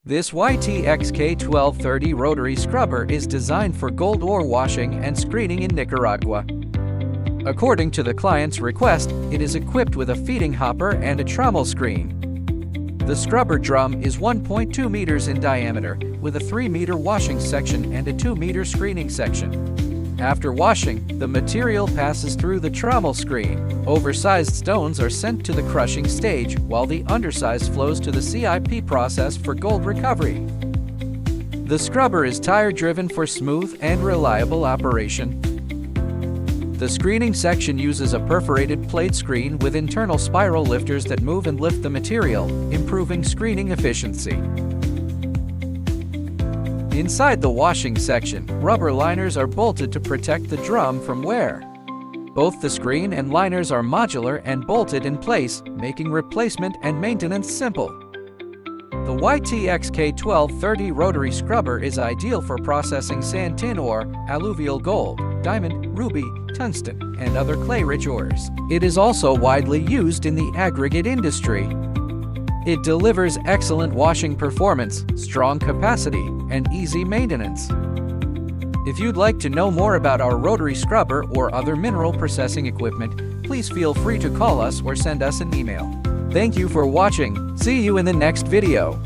This YTXK1230 Rotary scrubber is designed for gold ore washing and screening in Nicaragua. According to the client's request, it is equipped with a feeding hopper and a trommel screen. The scrubber drum is 1.2 meters in diameter, with a 3-meter washing section and a 2-meter screening section. After washing, the material passes through the trommel screen. Oversized stones are sent to the crushing stage, while the undersized flows to the CIP process for gold recovery. The scrubber is tire-driven for smooth and reliable operation. The screening section uses a perforated plate screen with internal spiral lifters that move and lift the material, improving screening efficiency. Inside the washing section, rubber liners are bolted to protect the drum from wear. Both the screen and liners are modular and bolted in place, making replacement and maintenance simple. The YTXK1230 Rotary scrubber is ideal for processing sand, tin ore, alluvial gold, diamond, ruby, tungsten, and other clay-rich ores. It is also widely used in the aggregate industry. It delivers excellent washing performance, strong capacity, and easy maintenance. If you'd like to know more about our rotary scrubber or other mineral processing equipment, please feel free to call us or send us an email. Thank you for watching. See you in the next video.